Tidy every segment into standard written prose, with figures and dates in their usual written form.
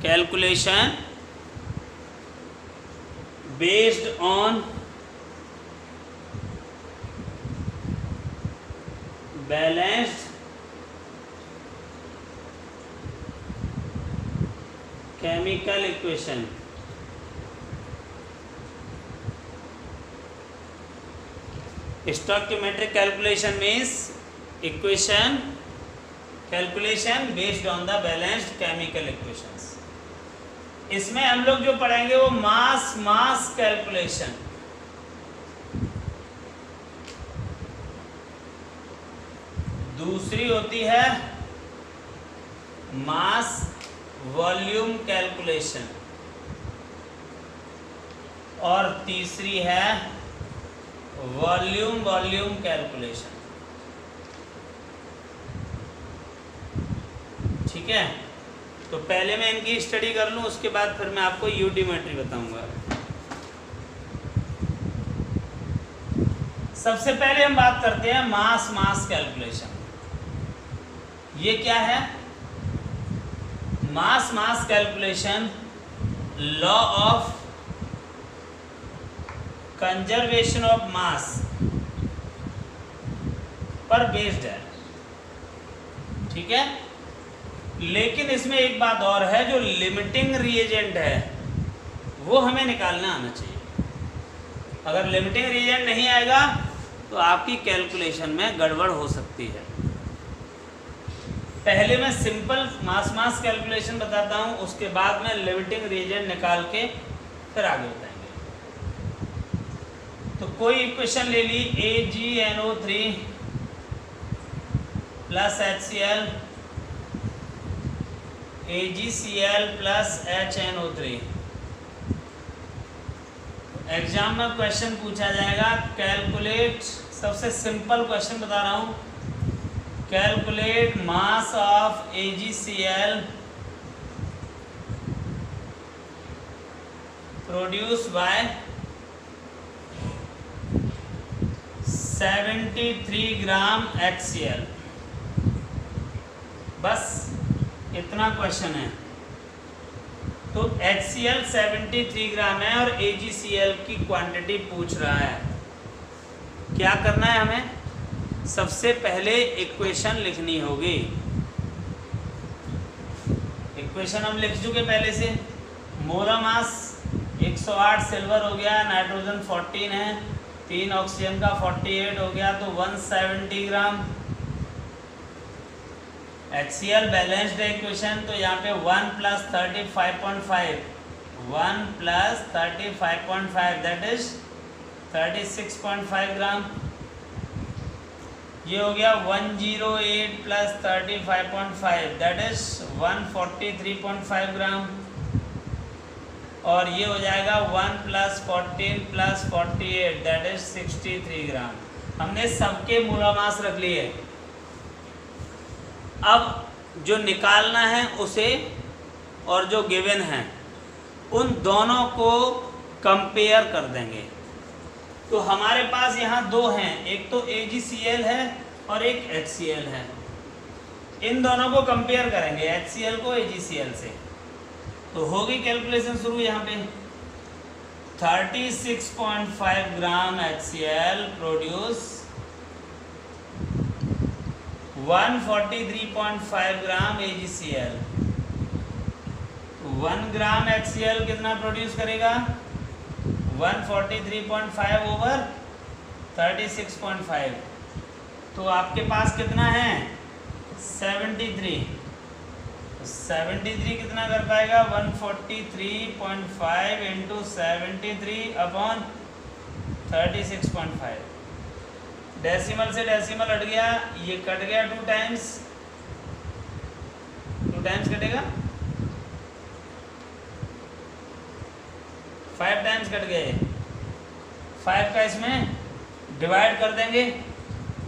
Calculation based on balanced chemical equation. Stoichiometric calculation means calculation based on the balanced chemical equations. इसमें हम लोग जो पढ़ेंगे वो मास कैलकुलेशन, दूसरी होती है मास वॉल्यूम कैलकुलेशन, और तीसरी है वॉल्यूम कैलकुलेशन। ठीक है, तो पहले मैं इनकी स्टडी कर लूं, उसके बाद फिर मैं आपको यूटिमेट्री बताऊंगा। सबसे पहले हम बात करते हैं मास कैलकुलेशन। ये क्या है? Mass calculation law of conservation of mass पर बेस्ड है। ठीक है, लेकिन इसमें एक बात और है, जो लिमिटिंग रिएजेंट है वो हमें निकालना आना चाहिए। अगर लिमिटिंग रिएजेंट नहीं आएगा तो आपकी कैलकुलेशन में गड़बड़ हो सकती है। पहले मैं सिंपल मास कैलकुलेशन बताता हूं, उसके बाद में लिमिटिंग रिएजेंट निकाल के फिर आगे बताएंगे। तो कोई इक्वेशन ले ली, AgNO3 plus HCl AgCl plus HNO3। Exam में क्वेश्चन पूछा जाएगा, कैलकुलेट, सबसे सिंपल क्वेश्चन बता रहा हूं, calculate mass of AgCl produce by 73 gram HCl। बस इतना क्वेश्चन है। तो HCl 73 ग्राम है और AgCl की क्वांटिटी पूछ रहा है। क्या करना है हमें? सबसे पहले इक्वेशन लिखनी होगी। इक्वेशन हम लिख चुके पहले से। मोलर मास 108 सिल्वर हो गया, नाइट्रोजन 14 है, 3 ऑक्सीजन का 48 हो गया, तो 170 ग्राम। HCl बैलेंस्ड इक्वेशन, तो यहाँ पे 1 प्लस 35.5 1 प्लस 35.5 दैट इज 36.5 ग्राम। ये हो गया 108 प्लस 35.5 दैट इज 143.5 ग्राम। और ये हो जाएगा 1 प्लस 14 प्लस 48 दैट इज 63 ग्राम। हमने सबके मोलर मास रख लिए। अब जो निकालना है उसे और जो गिवन है उन दोनों को कंपेयर कर देंगे। तो हमारे पास यहाँ दो हैं, एक तो AgCl है और एक HCl है। इन दोनों को कंपेयर करेंगे, HCl को AgCl से। तो होगी कैलकुलेशन शुरू। यहाँ पे 36.5 ग्राम HCl प्रोड्यूस 143.5 ग्राम AgCl। 1 ग्राम HCl कितना प्रोड्यूस करेगा? 143.5 ओवर 36.5। तो आपके पास कितना है? 73। 73 कितना कर पाएगा? 143.5 इंटू 73 अपॉन 36.5। डेसिमल से डेसिमल हट गया, ये कट गया 2 टाइम्स, 2 टाइम्स कटेगा, 5 टाइम्स कट गए। 5 का इसमें डिवाइड कर देंगे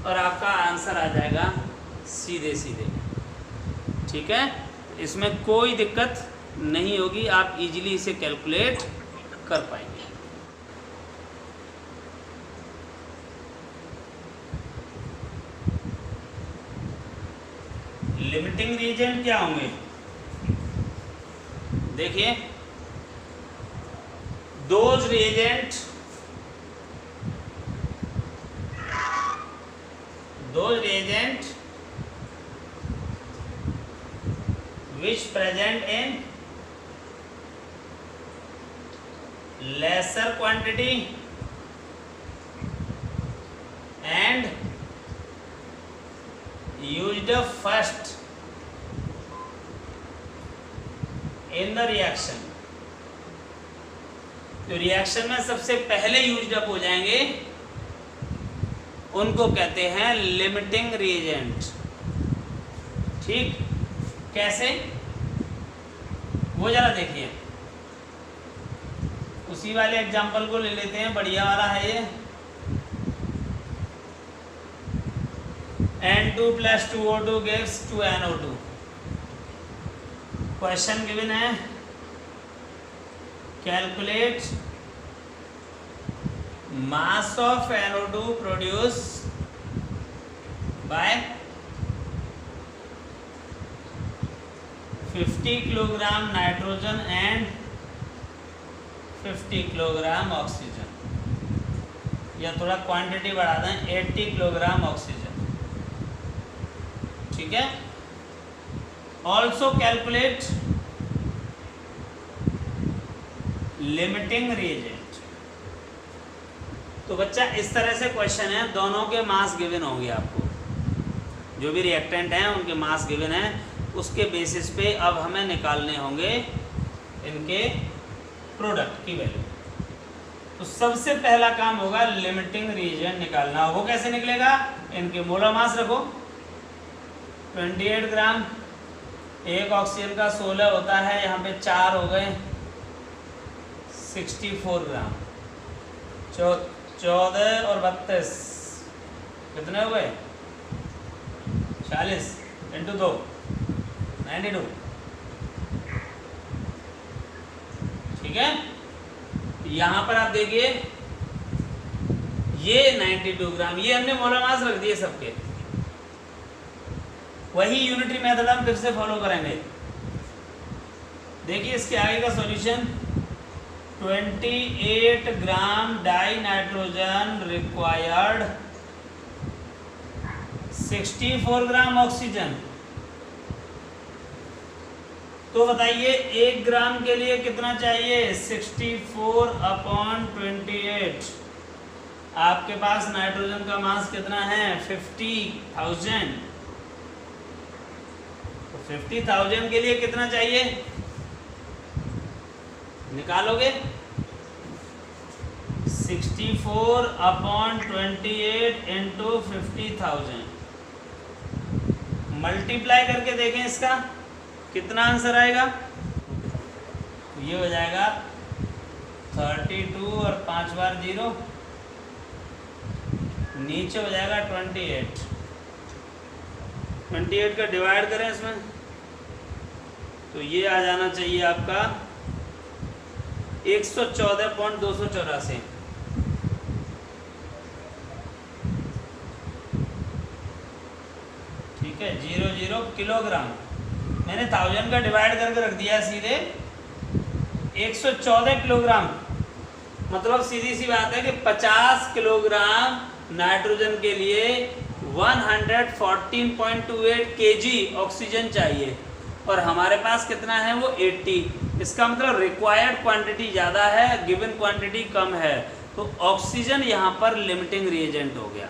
और आपका आंसर आ जाएगा सीधे सीधे। ठीक है, इसमें कोई दिक्कत नहीं होगी, आप इजीली इसे कैलकुलेट कर पाएंगे। लिमिटिंग रीएजेंट क्या होंगे? देखिए, those reagent which present in lesser quantity and used first in the reaction, जो रिएक्शन में सबसे पहले यूज्ड अप हो जाएंगे उनको कहते हैं लिमिटिंग रिएजेंट। ठीक, कैसे वो जरा देखिए, उसी वाले एग्जांपल को ले लेते हैं, बढ़िया वाला है ये। N2 + 2O2 gives 2NO2। Question given है, calculate mass of NO2 produced by 50 kilogram nitrogen and 50 kilogram oxygen, या थोड़ा क्वांटिटी बढ़ा दें, 80 किलोग्राम ऑक्सीजन। ठीक है। Also calculate limiting reagent. तो बच्चा इस तरह से क्वेश्चन है, दोनों के मास गिवन होंगे आपको, जो भी रिएक्टेंट हैं उनके मास गिवन है, उसके बेसिस पे अब हमें निकालने होंगे इनके प्रोडक्ट की वैल्यू। तो सबसे पहला काम होगा लिमिटिंग रिएजेंट निकालना। वो कैसे निकलेगा? इनके मोलर मास रखो, 28 ग्राम, एक ऑक्सीजन का 16 होता है, यहाँ पे 4 हो गए, 64 ग्राम, 14 और 32 कितने हुए? 40 × 2 92। ठीक है। यहाँ पर आप देखिए, ये 92 ग्राम, ये हमने मोलर मास रख दिए सबके। वही यूनिटरी मेथड हम फिर से फॉलो करेंगे। देखिए इसके आगे का solution, 28 gram dinitrogen required, 64 gram oxygen. तो बताइए 1 ग्राम के लिए कितना चाहिए? 64/28। आपके पास नाइट्रोजन का मास कितना है? 50,000। तो 50,000 के लिए कितना चाहिए? निकालोगे, 64/28 × 50,000 मल्टीप्लाई करके देखें इसका कितना आंसर आएगा। तो ये हो जाएगा 32 और 5 बार 0, नीचे हो जाएगा 28 का डिवाइड करें इसमें, तो ये आ जाना चाहिए आपका 114.284। ठीक है, 00 किलोग्राम। मैंने 1000 का डिवाइड करके रख दिया सीधे 114 किलोग्राम। मतलब सीधी सी बात है कि 50 किलोग्राम नाइट्रोजन के लिए 114.28 kg ऑक्सीजन चाहिए, और हमारे पास कितना है? वो 80। इसका मतलब रिक्वायर्ड क्वांटिटी ज़्यादा है, गिवन क्वांटिटी कम है, तो ऑक्सीजन यहाँ पर लिमिटिंग रिएजेंट हो गया।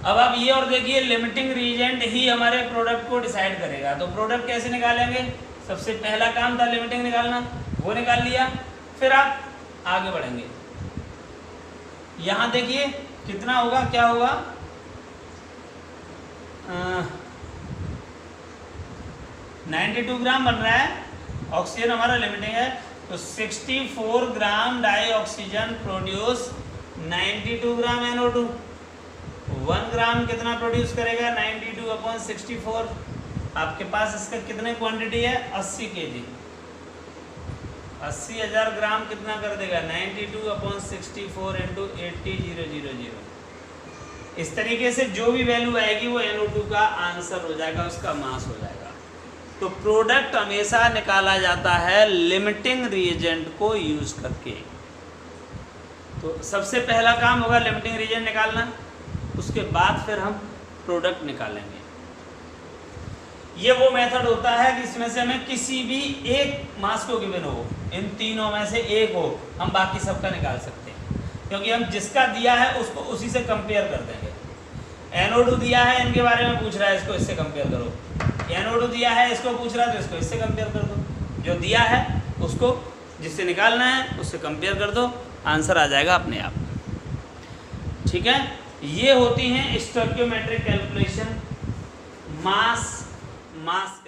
अब आप ये और देखिए, लिमिटिंग रिएजेंट ही हमारे प्रोडक्ट को डिसाइड करेगा। तो प्रोडक्ट कैसे निकालेंगे? सबसे पहला काम था लिमिटिंग निकालना, वो निकाल लिया, फिर आप आगे बढ़ेंगे। यहाँ देखिए कितना होगा, क्या होगा, 92 ग्राम बन रहा है, ऑक्सीजन हमारा लिमिटिंग है, तो 64 ग्राम डाई ऑक्सीजन प्रोड्यूस 92 ग्राम NO2। 1 ग्राम कितना प्रोड्यूस करेगा? 92/64। आपके पास इसका कितने क्वांटिटी है? 80 kg। 80,000 ग्राम कितना कर देगा? 92/64 × 80,000। इस तरीके से जो भी वैल्यू आएगी वो NO2 का आंसर हो जाएगा, उसका मास हो जाएगा। तो प्रोडक्ट हमेशा निकाला जाता है लिमिटिंग रिएजेंट को यूज करके। तो सबसे पहला काम होगा लिमिटिंग रिएजेंट निकालना, उसके बाद फिर हम प्रोडक्ट निकालेंगे। ये वो मेथड होता है कि इसमें से हमें किसी भी एक मास को गिवन हो, इन तीनों में से एक हो, हम बाकी सबका निकाल सकते हैं, क्योंकि हम जिसका दिया है उसको उसी से कंपेयर कर देंगे। NO2 दिया है, इनके बारे में पूछ रहा है, इसको इससे कंपेयर करो। NO2 दिया है, इसको पूछ रहा है, तो इसको इससे कंपेयर कर दो। जो दिया है उसको जिससे निकालना है उससे कंपेयर कर दो, आंसर आ जाएगा अपने आप। ठीक है, ये होती हैं स्टोइकियोमेट्रिक कैलकुलेशन मास